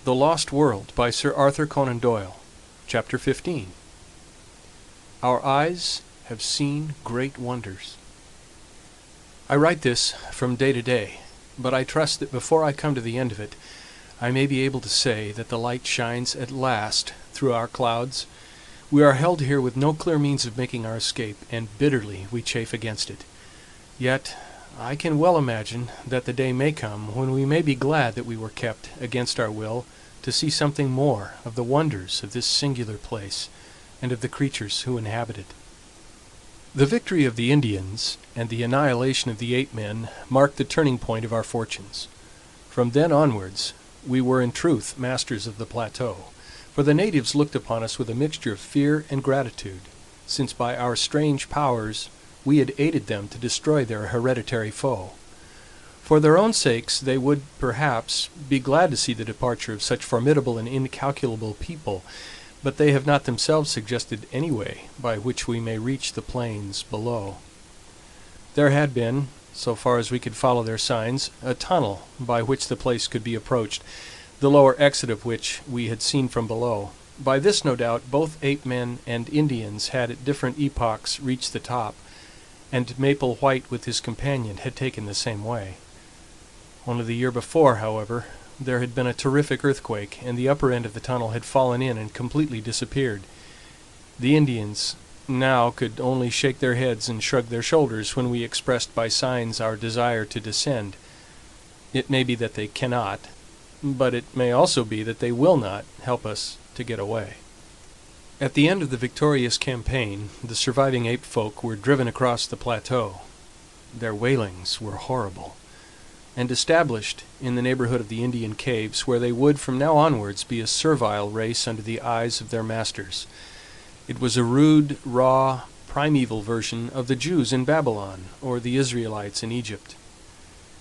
The Lost World by Sir Arthur Conan Doyle. Chapter 15. Our eyes have seen great wonders. I write this from day to day, but I trust that before I come to the end of it, I may be able to say that the light shines at last through our clouds. We are held here with no clear means of making our escape, and bitterly we chafe against it. Yet I can well imagine that the day may come when we may be glad that we were kept, against our will, to see something more of the wonders of this singular place, and of the creatures who inhabit it. The victory of the Indians and the annihilation of the ape-men marked the turning point of our fortunes. From then onwards, we were in truth masters of the plateau, for the natives looked upon us with a mixture of fear and gratitude, since by our strange powers we had aided them to destroy their hereditary foe. For their own sakes they would, perhaps, be glad to see the departure of such formidable and incalculable people, but they have not themselves suggested any way by which we may reach the plains below. There had been, so far as we could follow their signs, a tunnel by which the place could be approached, the lower exit of which we had seen from below. By this, no doubt, both ape-men and Indians had at different epochs reached the top, and Maple White with his companion had taken the same way. Only the year before, however, there had been a terrific earthquake, and the upper end of the tunnel had fallen in and completely disappeared. The Indians now could only shake their heads and shrug their shoulders when we expressed by signs our desire to descend. It may be that they cannot, but it may also be that they will not help us to get away. At the end of the victorious campaign, the surviving ape folk were driven across the plateau. Their wailings were horrible, and established in the neighborhood of the Indian caves, where they would from now onwards be a servile race under the eyes of their masters. It was a rude, raw, primeval version of the Jews in Babylon, or the Israelites in Egypt.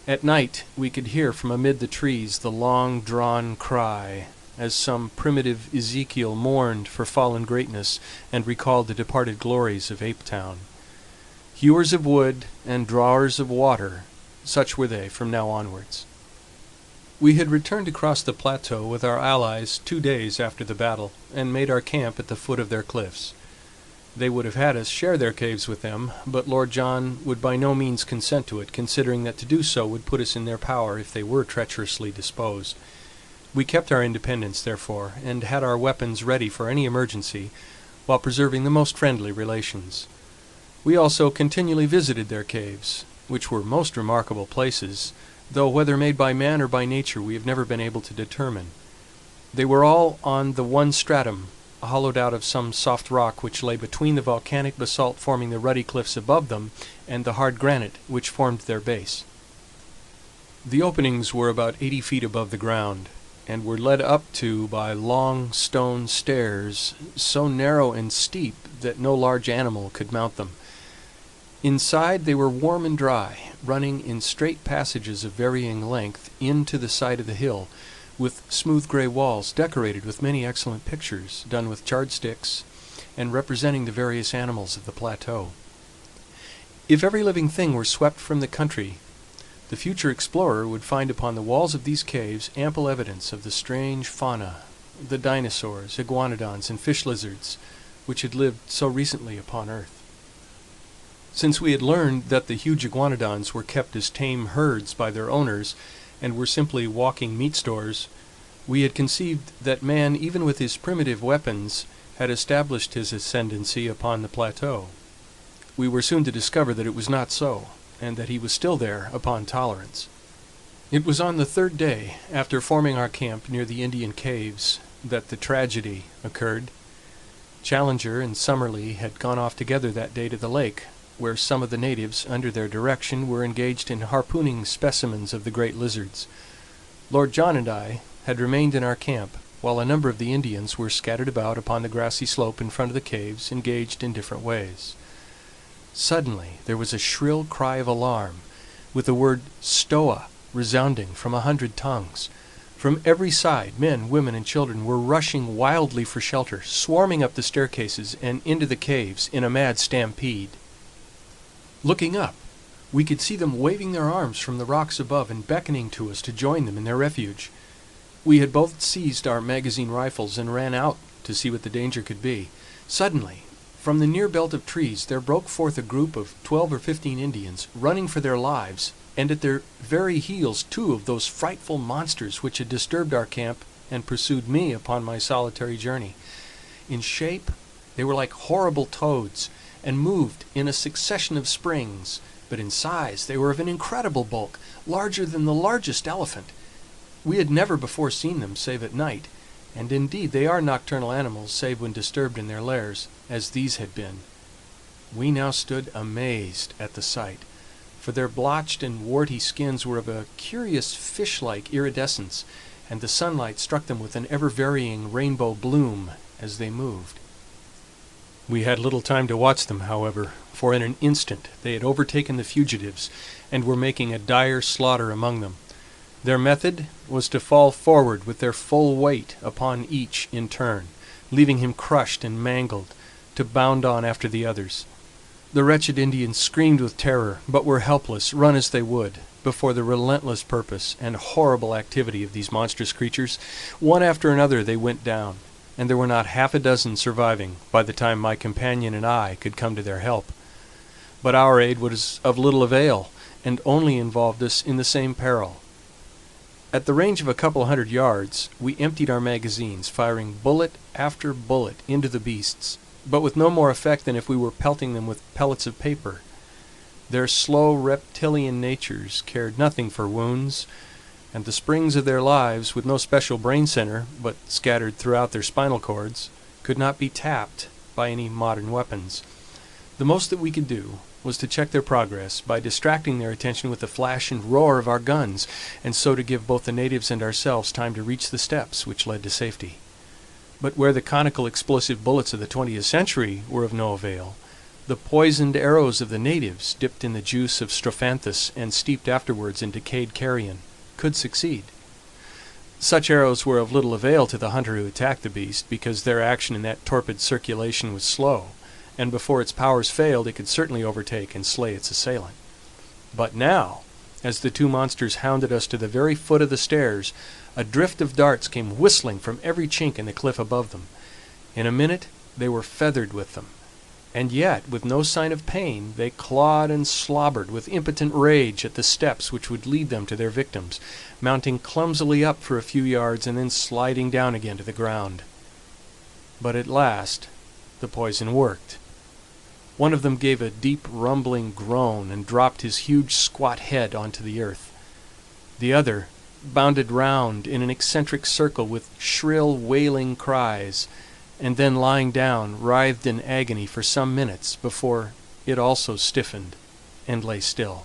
At night we could hear from amid the trees the long-drawn cry, as some primitive Ezekiel mourned for fallen greatness and recalled the departed glories of Apetown. Hewers of wood and drawers of water, such were they from now onwards. We had returned across the plateau with our allies 2 days after the battle, and made our camp at the foot of their cliffs. They would have had us share their caves with them, but Lord John would by no means consent to it, considering that to do so would put us in their power if they were treacherously disposed. We kept our independence, therefore, and had our weapons ready for any emergency, while preserving the most friendly relations. We also continually visited their caves, which were most remarkable places, though whether made by man or by nature we have never been able to determine. They were all on the one stratum, hollowed out of some soft rock which lay between the volcanic basalt forming the ruddy cliffs above them and the hard granite which formed their base. The openings were about 80 feet above the ground, and were led up to by long stone stairs, so narrow and steep that no large animal could mount them. Inside they were warm and dry, running in straight passages of varying length into the side of the hill, with smooth gray walls decorated with many excellent pictures done with charred sticks and representing the various animals of the plateau. If every living thing were swept from the country, the future explorer would find upon the walls of these caves ample evidence of the strange fauna, the dinosaurs, iguanodons, and fish lizards, which had lived so recently upon earth. Since we had learned that the huge iguanodons were kept as tame herds by their owners, and were simply walking meat stores, we had conceived that man, even with his primitive weapons, had established his ascendancy upon the plateau. We were soon to discover that it was not so, and that he was still there upon tolerance. It was on the 3rd day after forming our camp near the Indian caves that the tragedy occurred. Challenger and Summerlee had gone off together that day to the lake, where some of the natives, under their direction, were engaged in harpooning specimens of the great lizards. Lord John and I had remained in our camp, while a number of the Indians were scattered about upon the grassy slope in front of the caves, engaged in different ways. Suddenly there was a shrill cry of alarm, with the word "Stoa" resounding from 100 tongues. From every side, men, women, and children were rushing wildly for shelter, swarming up the staircases and into the caves in a mad stampede. Looking up, we could see them waving their arms from the rocks above and beckoning to us to join them in their refuge. We had both seized our magazine rifles and ran out to see what the danger could be. Suddenly, from the near belt of trees, there broke forth a group of 12 or 15 Indians, running for their lives, and at their very heels 2 of those frightful monsters which had disturbed our camp and pursued me upon my solitary journey. In shape, they were like horrible toads, and moved in a succession of springs, but in size they were of an incredible bulk, larger than the largest elephant. We had never before seen them save at night, and indeed they are nocturnal animals save when disturbed in their lairs, as these had been. We now stood amazed at the sight, for their blotched and warty skins were of a curious fish-like iridescence, and the sunlight struck them with an ever-varying rainbow bloom as they moved. We had little time to watch them, however, for in an instant they had overtaken the fugitives, and were making a dire slaughter among them. Their method was to fall forward with their full weight upon each in turn, leaving him crushed and mangled, to bound on after the others. The wretched Indians screamed with terror, but were helpless, run as they would, before the relentless purpose and horrible activity of these monstrous creatures. One after another they went down, and there were not half a dozen surviving by the time my companion and I could come to their help. But our aid was of little avail, and only involved us in the same peril. At the range of a couple 100 yards, we emptied our magazines, firing bullet after bullet into the beasts, but with no more effect than if we were pelting them with pellets of paper. Their slow reptilian natures cared nothing for wounds, and the springs of their lives, with no special brain center, but scattered throughout their spinal cords, could not be tapped by any modern weapons. The most that we could do was to check their progress by distracting their attention with the flash and roar of our guns, and so to give both the natives and ourselves time to reach the steps which led to safety. But where the conical explosive bullets of the 20th century were of no avail, the poisoned arrows of the natives, dipped in the juice of strophanthus and steeped afterwards in decayed carrion, could succeed. Such arrows were of little avail to the hunter who attacked the beast, because their action in that torpid circulation was slow, and before its powers failed it could certainly overtake and slay its assailant. But now, as the 2 monsters hounded us to the very foot of the stairs, a drift of darts came whistling from every chink in the cliff above them. In a minute they were feathered with them, and yet, with no sign of pain, they clawed and slobbered with impotent rage at the steps which would lead them to their victims, mounting clumsily up for a few yards and then sliding down again to the ground. But at last the poison worked. One of them gave a deep rumbling groan and dropped his huge squat head onto the earth. The other bounded round in an eccentric circle with shrill wailing cries, and then lying down writhed in agony for some minutes before it also stiffened and lay still.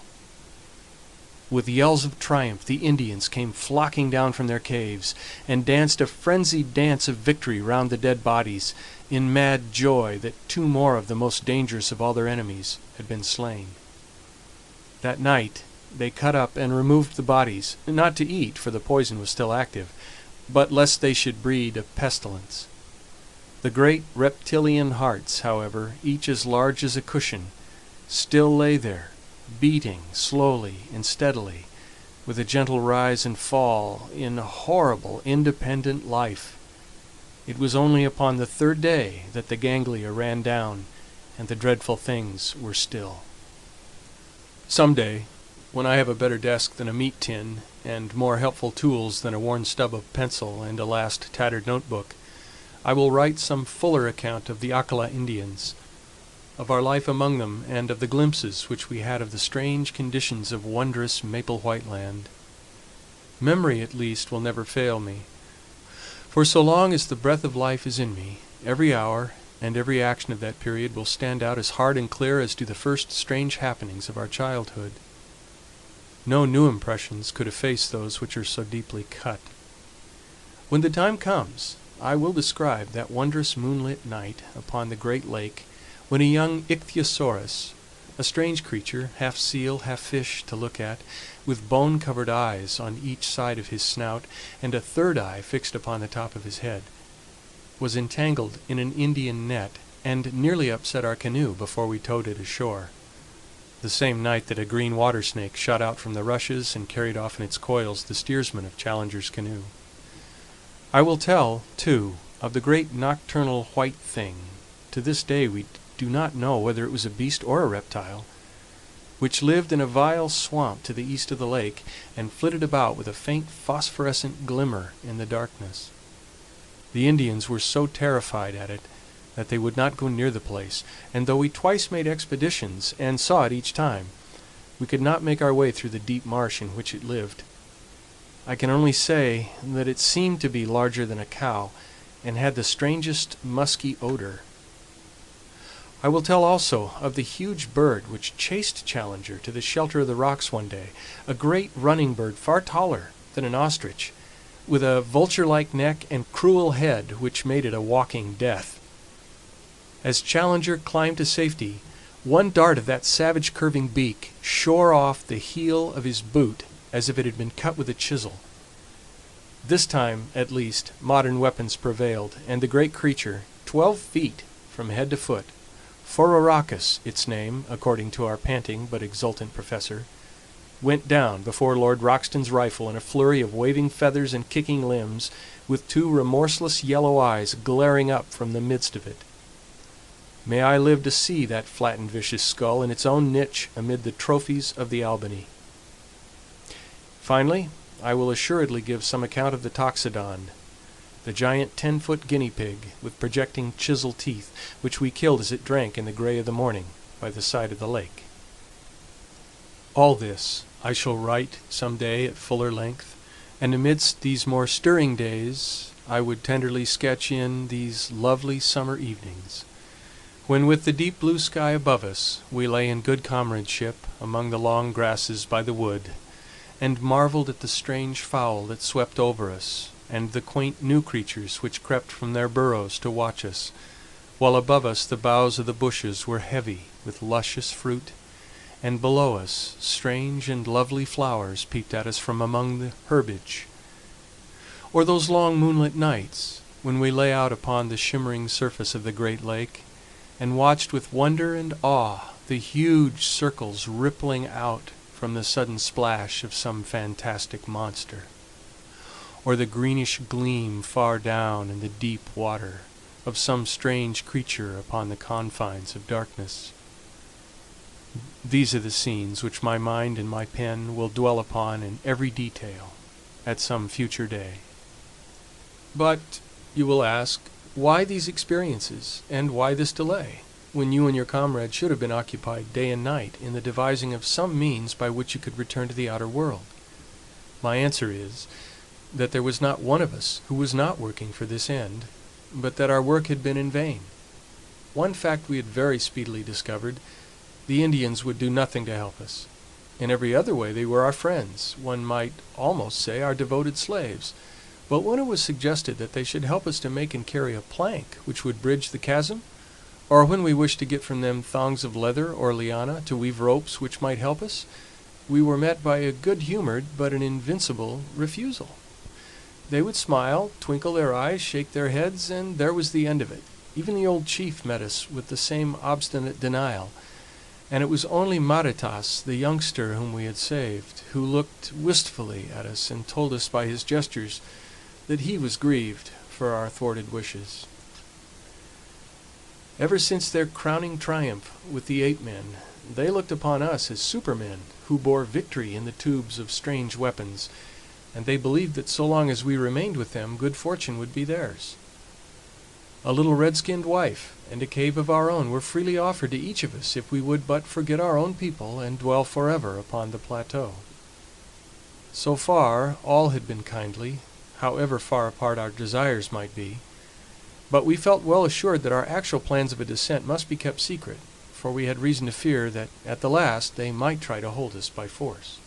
With yells of triumph the Indians came flocking down from their caves, and danced a frenzied dance of victory round the dead bodies, in mad joy that 2 more of the most dangerous of all their enemies had been slain. That night they cut up and removed the bodies, not to eat, for the poison was still active, but lest they should breed a pestilence. The great reptilian hearts, however, each as large as a cushion, still lay there, beating slowly and steadily, with a gentle rise and fall, in horrible independent life. It was only upon the 3rd day that the ganglia ran down, and the dreadful things were still. Some day, when I have a better desk than a meat tin, and more helpful tools than a worn stub of pencil and a last tattered notebook, I will write some fuller account of the Akala Indians, of our life among them, and of the glimpses which we had of the strange conditions of wondrous maple white land. Memory, at least, will never fail me, for so long as the breath of life is in me, every hour and every action of that period will stand out as hard and clear as do the first strange happenings of our childhood. No new impressions could efface those which are so deeply cut. When the time comes, I will describe that wondrous moonlit night upon the great lake, when a young ichthyosaurus, a strange creature, half seal, half fish to look at, with bone-covered eyes on each side of his snout, and a 3rd eye fixed upon the top of his head, was entangled in an Indian net, and nearly upset our canoe before we towed it ashore, the same night that a green water-snake shot out from the rushes and carried off in its coils the steersman of Challenger's canoe. I will tell, too, of the great nocturnal white thing, to this day we do not know whether it was a beast or a reptile, which lived in a vile swamp to the east of the lake, and flitted about with a faint phosphorescent glimmer in the darkness. The Indians were so terrified at it that they would not go near the place, and though we twice made expeditions, and saw it each time, we could not make our way through the deep marsh in which it lived. I can only say that it seemed to be larger than a cow, and had the strangest musky odor. I will tell also of the huge bird which chased Challenger to the shelter of the rocks one day, a great running bird far taller than an ostrich, with a vulture-like neck and cruel head which made it a walking death. As Challenger climbed to safety, one dart of that savage curving beak shore off the heel of his boot as if it had been cut with a chisel. This time, at least, modern weapons prevailed, and the great creature, 12 feet from head to foot, Phororachus its name, according to our panting but exultant professor, went down before Lord Roxton's rifle in a flurry of waving feathers and kicking limbs, with 2 remorseless yellow eyes glaring up from the midst of it. May I live to see that flattened vicious skull in its own niche amid the trophies of the Albany. Finally, I will assuredly give some account of the Toxodon, the giant 10-foot guinea pig with projecting chisel teeth, which we killed as it drank in the gray of the morning by the side of the lake. All this I shall write some day at fuller length, and amidst these more stirring days I would tenderly sketch in these lovely summer evenings, when with the deep blue sky above us we lay in good comradeship among the long grasses by the wood, and marveled at the strange fowl that swept over us, and the quaint new creatures which crept from their burrows to watch us, while above us the boughs of the bushes were heavy with luscious fruit, and below us strange and lovely flowers peeped at us from among the herbage. Or those long moonlit nights, when we lay out upon the shimmering surface of the great lake, and watched with wonder and awe the huge circles rippling out from the sudden splash of some fantastic monster, or the greenish gleam far down in the deep water of some strange creature upon the confines of darkness. These are the scenes which my mind and my pen will dwell upon in every detail at some future day. But, you will ask, why these experiences, and why this delay, when you and your comrade should have been occupied day and night in the devising of some means by which you could return to the outer world? My answer is, that there was not one of us who was not working for this end, but that our work had been in vain. One fact we had very speedily discovered: the Indians would do nothing to help us. In every other way they were our friends, one might almost say our devoted slaves. But when it was suggested that they should help us to make and carry a plank which would bridge the chasm, or when we wished to get from them thongs of leather or liana to weave ropes which might help us, we were met by a good-humored but an invincible refusal. They would smile, twinkle their eyes, shake their heads, and there was the end of it. Even the old chief met us with the same obstinate denial, and it was only Maritas, the youngster whom we had saved, who looked wistfully at us and told us by his gestures that he was grieved for our thwarted wishes. Ever since their crowning triumph with the ape-men, they looked upon us as supermen who bore victory in the tubes of strange weapons, and they believed that so long as we remained with them, good fortune would be theirs. A little red-skinned wife and a cave of our own were freely offered to each of us if we would but forget our own people and dwell forever upon the plateau. So far, all had been kindly, however far apart our desires might be, but we felt well assured that our actual plans of a descent must be kept secret, for we had reason to fear that at the last they might try to hold us by force.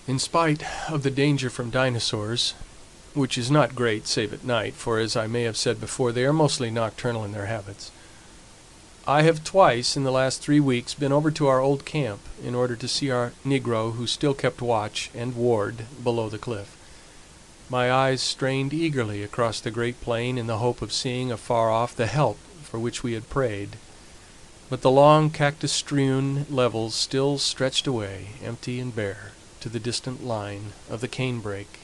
In spite of the danger from dinosaurs, which is not great save at night, for as I may have said before, they are mostly nocturnal in their habits, I have twice in the last 3 weeks been over to our old camp in order to see our negro who still kept watch and ward below the cliff. My eyes strained eagerly across the great plain in the hope of seeing afar off the help for which we had prayed, but the long cactus-strewn levels still stretched away, empty and bare, to the distant line of the canebrake.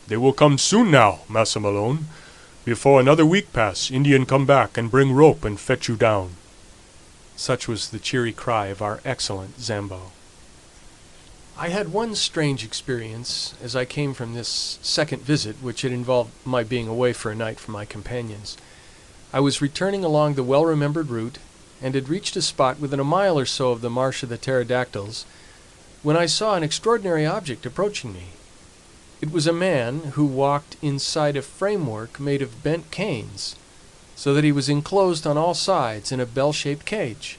"They will come soon now, Massa Malone. Before another week pass, Indian come back and bring rope and fetch you down." Such was the cheery cry of our excellent Zambo. I had one strange experience as I came from this second visit, which had involved my being away for a night from my companions. I was returning along the well-remembered route, and had reached a spot within a mile or so of the Marsh of the Pterodactyls, when I saw an extraordinary object approaching me. It was a man who walked inside a framework made of bent canes, so that he was enclosed on all sides in a bell-shaped cage.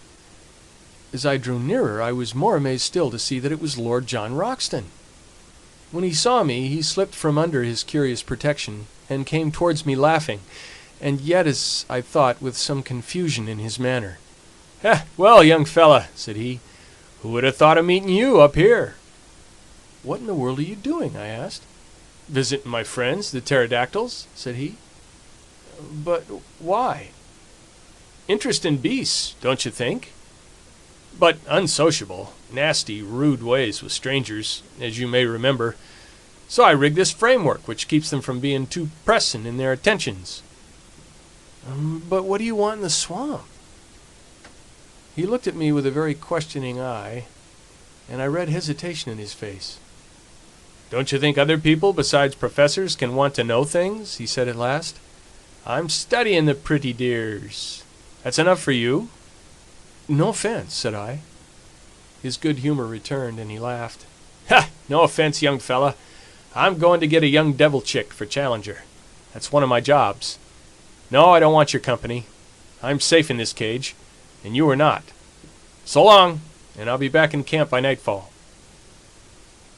As I drew nearer, I was more amazed still to see that it was Lord John Roxton. When he saw me, he slipped from under his curious protection, and came towards me laughing, and yet, as I thought, with some confusion in his manner. "Well, young fella," said he, "who would have thought of meeting you up here?" "What in the world are you doing?" I asked. "Visiting my friends, the pterodactyls," said he. "But why?" "Interesting beasts, don't you think? But unsociable, nasty, rude ways with strangers, as you may remember. So I rigged this framework, which keeps them from being too pressing in their attentions." "But what do you want in the swamp?" He looked at me with a very questioning eye, and I read hesitation in his face. "Don't you think other people besides professors can want to know things?" he said at last. "I'm studying the pretty dears. That's enough for you?" "No offense," said I. His good humor returned, and he laughed. "No offense, young fella. I'm going to get a young devil chick for Challenger. That's one of my jobs. No, I don't want your company. I'm safe in this cage, and you are not. So long, and I'll be back in camp by nightfall."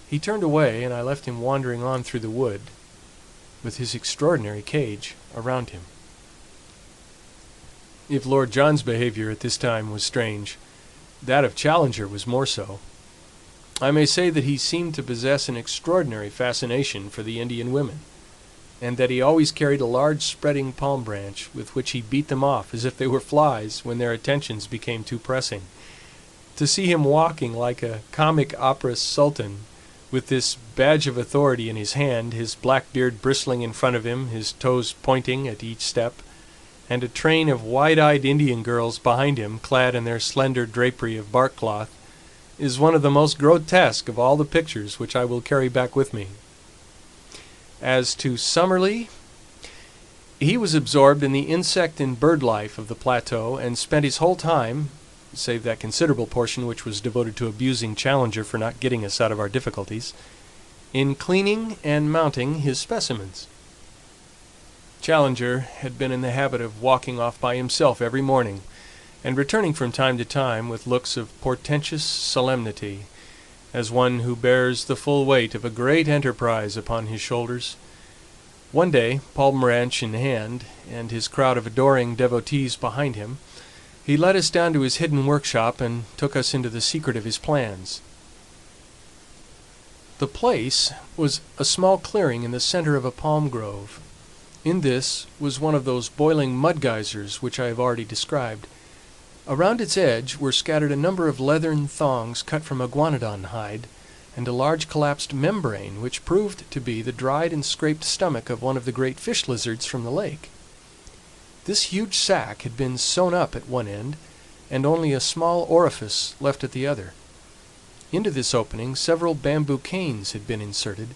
He turned away, and I left him wandering on through the wood, with his extraordinary cage around him. If Lord John's behavior at this time was strange, that of Challenger was more so. I may say that he seemed to possess an extraordinary fascination for the Indian women, and that he always carried a large spreading palm branch, with which he beat them off as if they were flies when their attentions became too pressing. To see him walking like a comic opera sultan, with this badge of authority in his hand, his black beard bristling in front of him, his toes pointing at each step, and a train of wide-eyed Indian girls behind him, clad in their slender drapery of bark cloth, is one of the most grotesque of all the pictures which I will carry back with me. As to Summerlee, he was absorbed in the insect and bird life of the plateau, and spent his whole time, save that considerable portion which was devoted to abusing Challenger for not getting us out of our difficulties, in cleaning and mounting his specimens. Challenger had been in the habit of walking off by himself every morning, and returning from time to time with looks of portentous solemnity, as one who bears the full weight of a great enterprise upon his shoulders. One day, palm branch in hand, and his crowd of adoring devotees behind him, he led us down to his hidden workshop, and took us into the secret of his plans. The place was a small clearing in the center of a palm grove. In this was one of those boiling mud geysers which I have already described. Around its edge were scattered a number of leathern thongs cut from iguanodon hide, and a large collapsed membrane which proved to be the dried and scraped stomach of one of the great fish lizards from the lake. This huge sack had been sewn up at one end, and only a small orifice left at the other. Into this opening several bamboo canes had been inserted,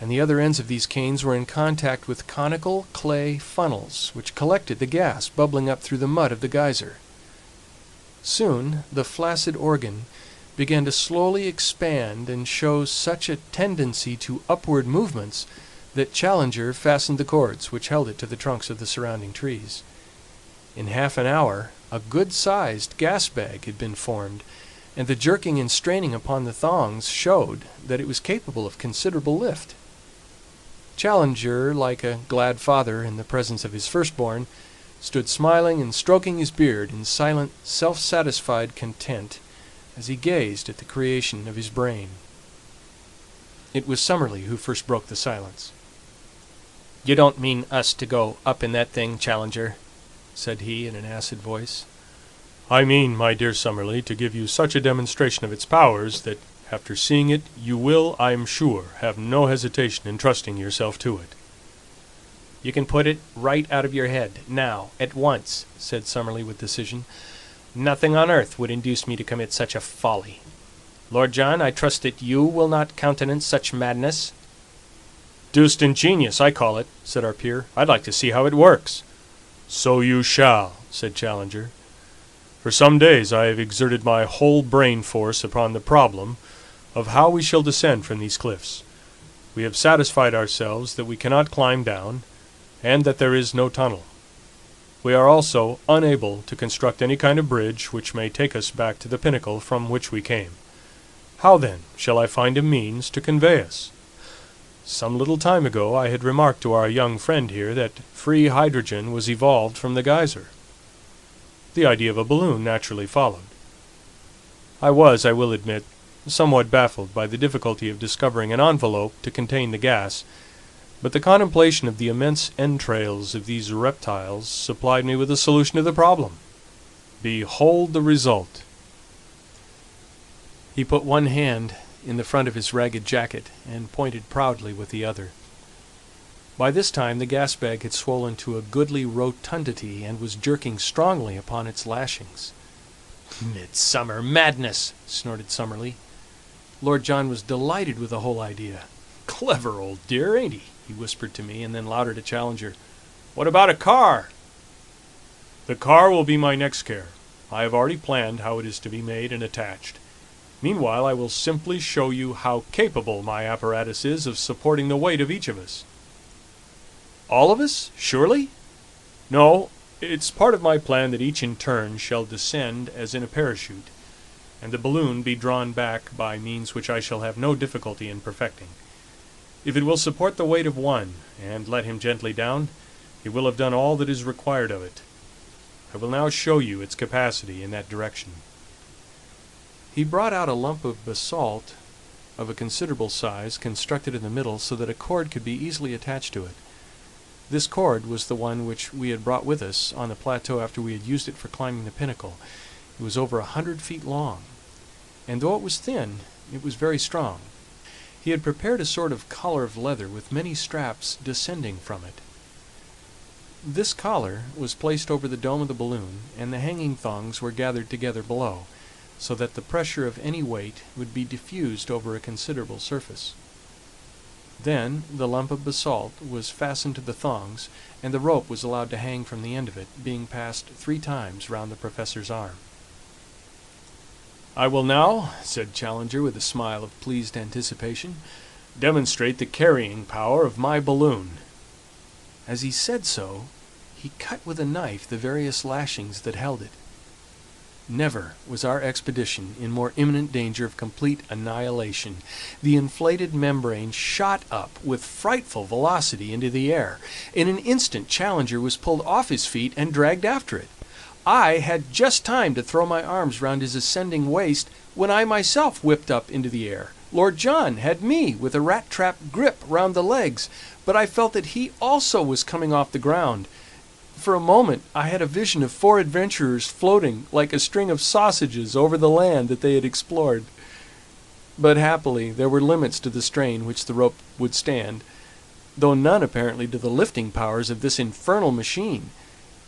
and the other ends of these canes were in contact with conical clay funnels, which collected the gas bubbling up through the mud of the geyser. Soon the flaccid organ began to slowly expand, and show such a tendency to upward movements that Challenger fastened the cords which held it to the trunks of the surrounding trees. In half an hour a good-sized gas bag had been formed, and the jerking and straining upon the thongs showed that it was capable of considerable lift. Challenger, like a glad father in the presence of his firstborn, stood smiling and stroking his beard in silent, self-satisfied content as he gazed at the creation of his brain. It was Summerlee who first broke the silence. "You don't mean us to go up in that thing, Challenger?" said he in an acid voice. "I mean, my dear Summerlee, to give you such a demonstration of its powers that, After seeing it, you will, I am sure, have no hesitation in trusting yourself to it." "You can put it right out of your head, now, at once," said Summerlee with decision. "Nothing on earth would induce me to commit such a folly. Lord John, I trust that you will not countenance such madness." "Deuced ingenious, I call it," said our peer. "I'd like to see how it works." "So you shall," said Challenger. "For some days I have exerted my whole brain force upon the problem of how we shall descend from these cliffs. We have satisfied ourselves that we cannot climb down, and that there is no tunnel. We are also unable to construct any kind of bridge which may take us back to the pinnacle from which we came. How, then, shall I find a means to convey us? Some little time ago I had remarked to our young friend here that free hydrogen was evolved from the geyser. The idea of a balloon naturally followed. I was, I will admit, somewhat baffled by the difficulty of discovering an envelope to contain the gas, but the contemplation of the immense entrails of these reptiles supplied me with a solution of the problem. Behold the result." He put one hand in the front of his ragged jacket and pointed proudly with the other. By this time the gas bag had swollen to a goodly rotundity and was jerking strongly upon its lashings. "Midsummer madness!" snorted Summerlee. Lord John was delighted with the whole idea. "Clever old dear, ain't he?" he whispered to me, and then louder to Challenger. "What about a car?" "The car will be my next care. I have already planned how it is to be made and attached. Meanwhile I will simply show you how capable my apparatus is of supporting the weight of each of us." "All of us, surely?" "No, it's part of my plan that each in turn shall descend as in a parachute, and the balloon be drawn back by means which I shall have no difficulty in perfecting. If it will support the weight of one, and let him gently down, it will have done all that is required of it. I will now show you its capacity in that direction." He brought out a lump of basalt of a considerable size, constructed in the middle so that a cord could be easily attached to it. This cord was the one which we had brought with us on the plateau after we had used it for climbing the pinnacle. It was over 100 feet long, and though it was thin, it was very strong. He had prepared a sort of collar of leather with many straps descending from it. This collar was placed over the dome of the balloon, and the hanging thongs were gathered together below, so that the pressure of any weight would be diffused over a considerable surface. Then the lump of basalt was fastened to the thongs, and the rope was allowed to hang from the end of it, being passed 3 times round the professor's arm. "I will now," said Challenger with a smile of pleased anticipation, "demonstrate the carrying power of my balloon." As he said so, he cut with a knife the various lashings that held it. Never was our expedition in more imminent danger of complete annihilation. The inflated membrane shot up with frightful velocity into the air. In an instant Challenger was pulled off his feet and dragged after it. I had just time to throw my arms round his ascending waist when I myself whipped up into the air. Lord John had me with a rat-trap grip round the legs, but I felt that he also was coming off the ground. For a moment I had a vision of 4 adventurers floating like a string of sausages over the land that they had explored. But happily there were limits to the strain which the rope would stand, though none apparently to the lifting powers of this infernal machine.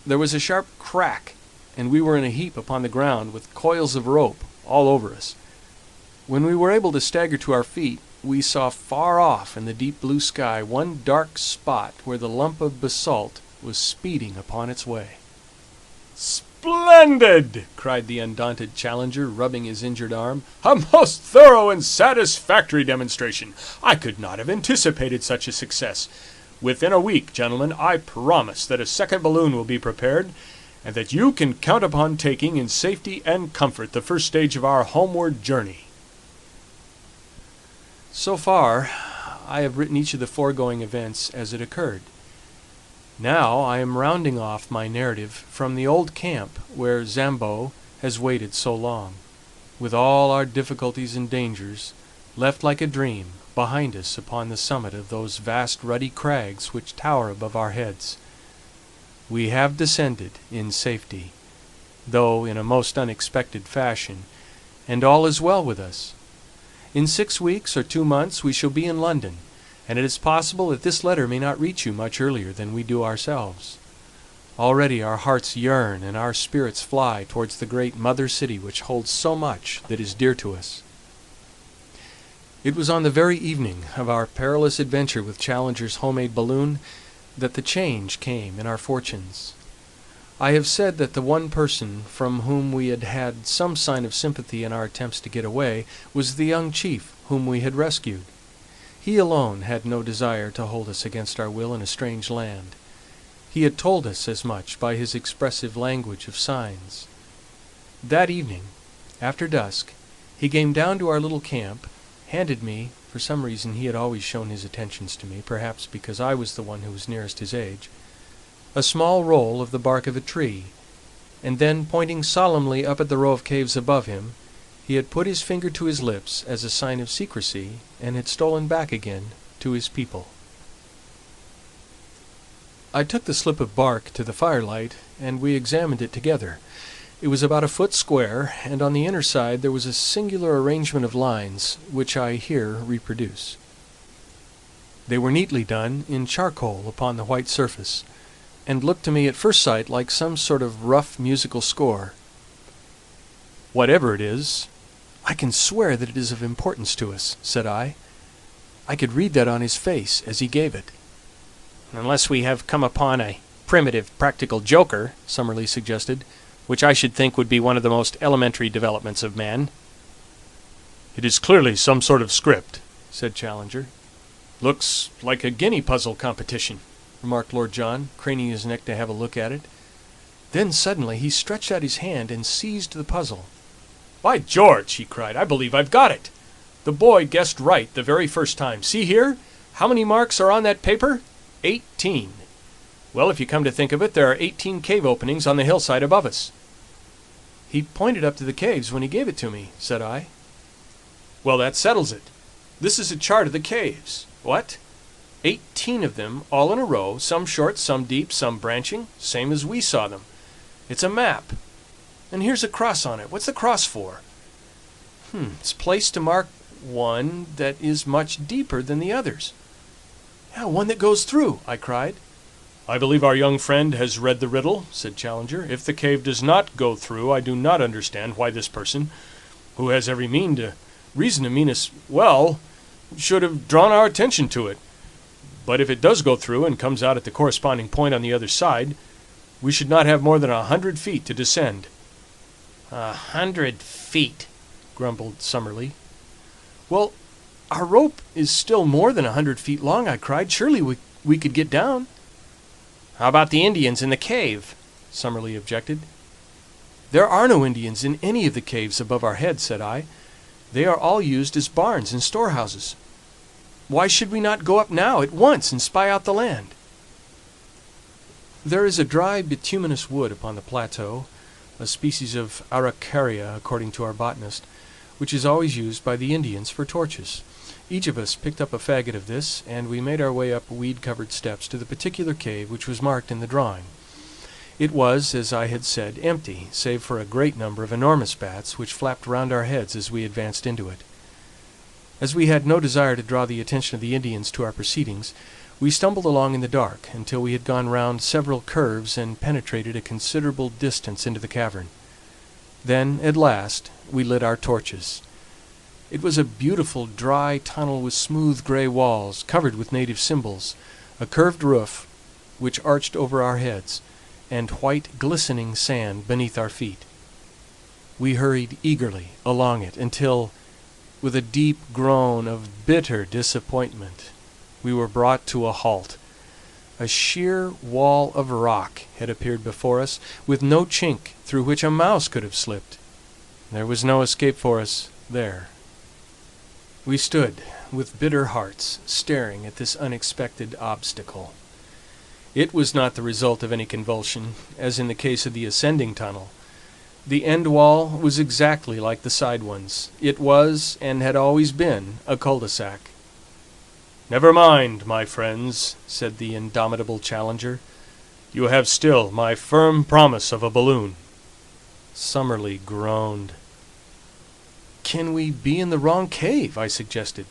There was a sharp crack, and we were in a heap upon the ground with coils of rope all over us. When we were able to stagger to our feet, we saw far off in the deep blue sky one dark spot where the lump of basalt was speeding upon its way. "Splendid!" cried the undaunted Challenger, rubbing his injured arm. "A most thorough and satisfactory demonstration. I could not have anticipated such a success. Within a week, gentlemen, I promise that a second balloon will be prepared, and that you can count upon taking in safety and comfort the first stage of our homeward journey." So far, I have written each of the foregoing events as it occurred. Now I am rounding off my narrative from the old camp where Zambo has waited so long, with all our difficulties and dangers, left like a dream behind us upon the summit of those vast ruddy crags which tower above our heads. We have descended in safety, though in a most unexpected fashion, and all is well with us. In 6 weeks or 2 months we shall be in London, and it is possible that this letter may not reach you much earlier than we do ourselves. Already our hearts yearn and our spirits fly towards the great mother city which holds so much that is dear to us." It was on the very evening of our perilous adventure with Challenger's homemade balloon that the change came in our fortunes. I have said that the one person from whom we had had some sign of sympathy in our attempts to get away was the young chief whom we had rescued. He alone had no desire to hold us against our will in a strange land. He had told us as much by his expressive language of signs. That evening, after dusk, he came down to our little camp, handed me, for some reason he had always shown his attentions to me, perhaps because I was the one who was nearest his age, a small roll of the bark of a tree, and then, pointing solemnly up at the row of caves above him, he had put his finger to his lips as a sign of secrecy, and had stolen back again to his people. I took the slip of bark to the firelight, and we examined it together. It was about a foot square, and on the inner side there was a singular arrangement of lines, which I here reproduce. They were neatly done in charcoal upon the white surface, and looked to me at first sight like some sort of rough musical score. "Whatever it is, I can swear that it is of importance to us," said I. I could read that on his face as he gave it. "Unless we have come upon a primitive practical joker," Summerlee suggested, "which I should think would be one of the most elementary developments of man." "It is clearly some sort of script," said Challenger. "Looks like a guinea puzzle competition," remarked Lord John, craning his neck to have a look at it. Then suddenly he stretched out his hand and seized the puzzle. "By George!" he cried, "I believe I've got it. The boy guessed right the very first time. See here, how many marks are on that paper? 18. Well, if you come to think of it, there are 18 cave openings on the hillside above us." "He pointed up to the caves when he gave it to me," said I. "Well, that settles it. This is a chart of the caves. What? 18 of them, all in a row, some short, some deep, some branching, same as we saw them. It's a map. And here's a cross on it. What's the cross for? It's placed to mark one that is much deeper than the others." "Yeah, one that goes through," I cried. "I believe our young friend has read the riddle," said Challenger. "If the cave does not go through, I do not understand why this person, who has every reason to mean us well, should have drawn our attention to it. But if it does go through and comes out at the corresponding point on the other side, we should not have more than 100 feet to descend." 100 feet, grumbled Summerlee. "Well, our rope is still more than 100 feet long," I cried. "Surely we could get down." "How about the Indians in the cave?" Summerlee objected. "There are no Indians in any of the caves above our heads," said I. "They are all used as barns and storehouses. Why should we not go up now at once and spy out the land?" There is a dry bituminous wood upon the plateau, a species of araucaria according to our botanist, which is always used by the Indians for torches. Each of us picked up a faggot of this, and we made our way up weed-covered steps to the particular cave which was marked in the drawing. It was, as I had said, empty, save for a great number of enormous bats which flapped round our heads as we advanced into it. As we had no desire to draw the attention of the Indians to our proceedings, we stumbled along in the dark until we had gone round several curves and penetrated a considerable distance into the cavern. Then, at last, we lit our torches. It was a beautiful dry tunnel with smooth gray walls, covered with native symbols, a curved roof which arched over our heads, and white glistening sand beneath our feet. We hurried eagerly along it until, with a deep groan of bitter disappointment, we were brought to a halt. A sheer wall of rock had appeared before us, with no chink through which a mouse could have slipped. There was no escape for us there. We stood with bitter hearts, staring at this unexpected obstacle. It was not the result of any convulsion, as in the case of the ascending tunnel. The end wall was exactly like the side ones. It was, and had always been, a cul-de-sac. "Never mind, my friends," said the indomitable Challenger. "You have still my firm promise of a balloon." Summerlee groaned. can we be in the wrong cave?" I suggested.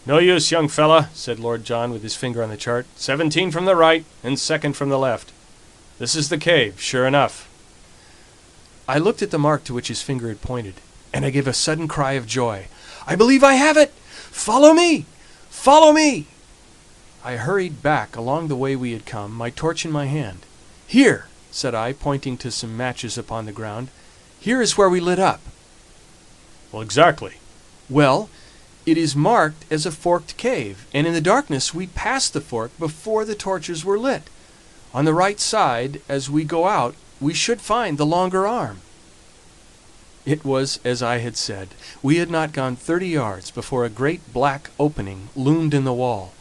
"No use, young fella," said Lord John, with his finger on the chart. "17 from the right, and 2nd from the left. This is the cave, sure enough." I looked at the mark to which his finger had pointed, and I gave a sudden cry of joy. "I believe I have it! Follow me! Follow me!" I hurried back along the way we had come, my torch in my hand. "Here," said I, pointing to some matches upon the ground. "Here is where we lit up." "Well, exactly." "Well, it is marked as a forked cave, and in the darkness we passed the fork before the torches were lit. On the right side, as we go out, we should find the longer arm." It was as I had said. We had not gone 30 yards before a great black opening loomed in the wall.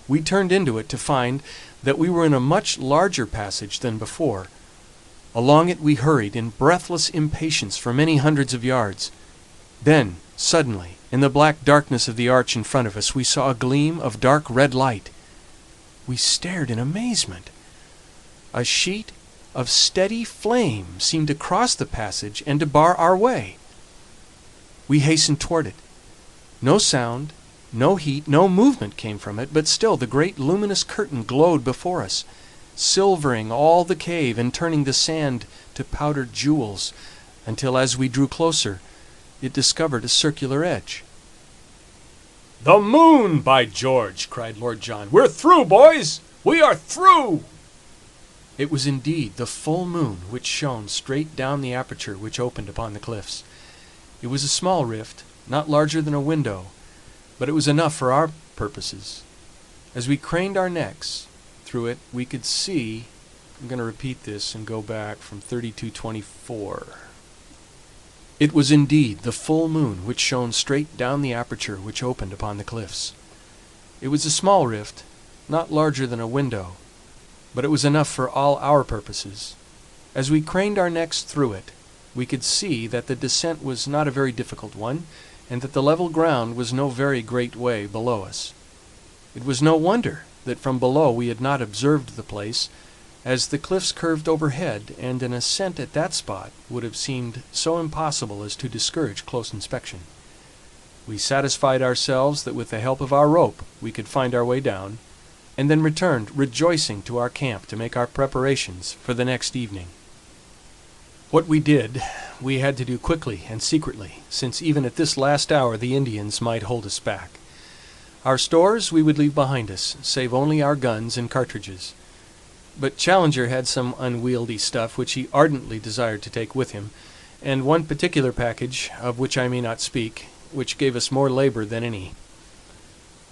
We turned into it to find that we were in a much larger passage than before. Along it we hurried in breathless impatience for many hundreds of yards. Then, suddenly, in the black darkness of the arch in front of us, we saw a gleam of dark red light. We stared in amazement. A sheet of steady flame seemed to cross the passage and to bar our way. We hastened toward it. No sound, no heat, no movement came from it, but still the great luminous curtain glowed before us, silvering all the cave and turning the sand to powdered jewels, until as we drew closer it discovered a circular edge. "The moon, by George!" cried Lord John. "We're through, boys! We are through!" It was indeed the full moon which shone straight down the aperture which opened upon the cliffs. It was a small rift, not larger than a window, but it was enough for our purposes. As we craned our necks through it, we could see— I'm going to repeat this and go back from 32:24. It was indeed the full moon which shone straight down the aperture which opened upon the cliffs. It was a small rift, not larger than a window, but it was enough for all our purposes. As we craned our necks through it, we could see that the descent was not a very difficult one, and that the level ground was no very great way below us. It was no wonder that from below we had not observed the place, as the cliffs curved overhead, and an ascent at that spot would have seemed so impossible as to discourage close inspection. We satisfied ourselves that with the help of our rope we could find our way down, and then returned rejoicing to our camp to make our preparations for the next evening. What we did we had to do quickly and secretly, since even at this last hour the Indians might hold us back. Our stores we would leave behind us, save only our guns and cartridges. But Challenger had some unwieldy stuff which he ardently desired to take with him, and one particular package, of which I may not speak, which gave us more labor than any.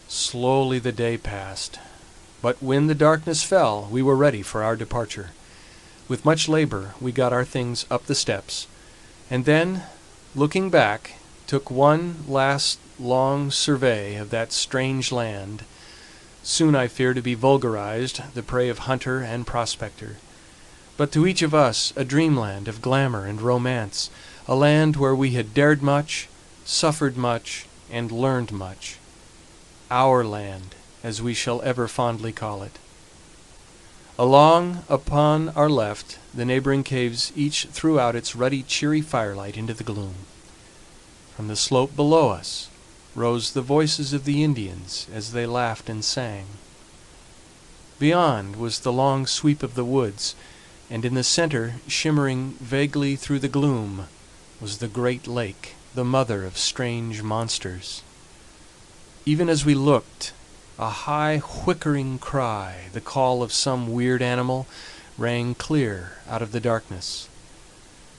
Slowly the day passed, but when the darkness fell we were ready for our departure. With much labor we got our things up the steps, and then, looking back, took one last long survey of that strange land, soon I fear to be vulgarized, the prey of hunter and prospector, but to each of us a dreamland of glamour and romance, a land where we had dared much, suffered much, and learned much. Our land, as we shall ever fondly call it. Along upon our left, the neighboring caves each threw out its ruddy, cheery firelight into the gloom. From the slope below us rose the voices of the Indians as they laughed and sang. Beyond was the long sweep of the woods, and in the center, shimmering vaguely through the gloom, was the great lake, the mother of strange monsters. Even as we looked, a high whickering cry, the call of some weird animal, rang clear out of the darkness.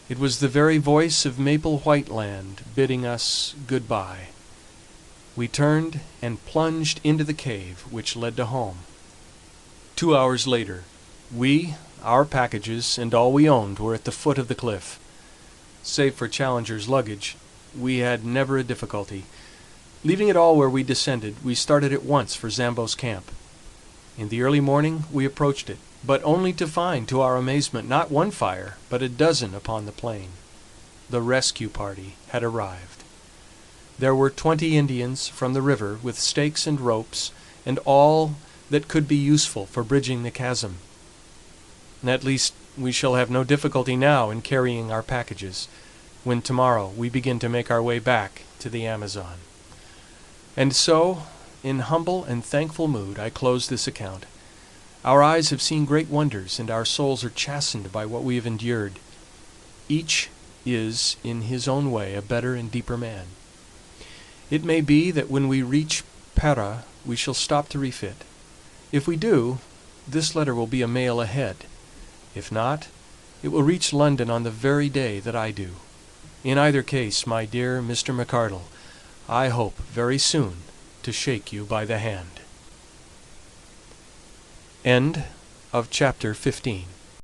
It was the very voice of Maple White Land bidding us good-bye. We turned and plunged into the cave which led to home. 2 hours later, we, our packages, and all we owned were at the foot of the cliff. Save for Challenger's luggage, we had never a difficulty. Leaving it all where we descended, we started at once for Zambo's camp. In the early morning we approached it, but only to find, to our amazement, not one fire, but a dozen upon the plain. The rescue party had arrived. There were 20 Indians from the river with stakes and ropes, and all that could be useful for bridging the chasm. At least we shall have no difficulty now in carrying our packages. when tomorrow we begin to make our way back to the Amazon. And so, in humble and thankful mood, I close this account. Our eyes have seen great wonders, and our souls are chastened by what we have endured. Each is, in his own way, a better and deeper man. It may be that when we reach Pera we shall stop to refit. If we do, this letter will be a mail ahead. If not, it will reach London on the very day that I do. In either case, my dear Mr. McArdle, I hope very soon to shake you by the hand. End of chapter 15.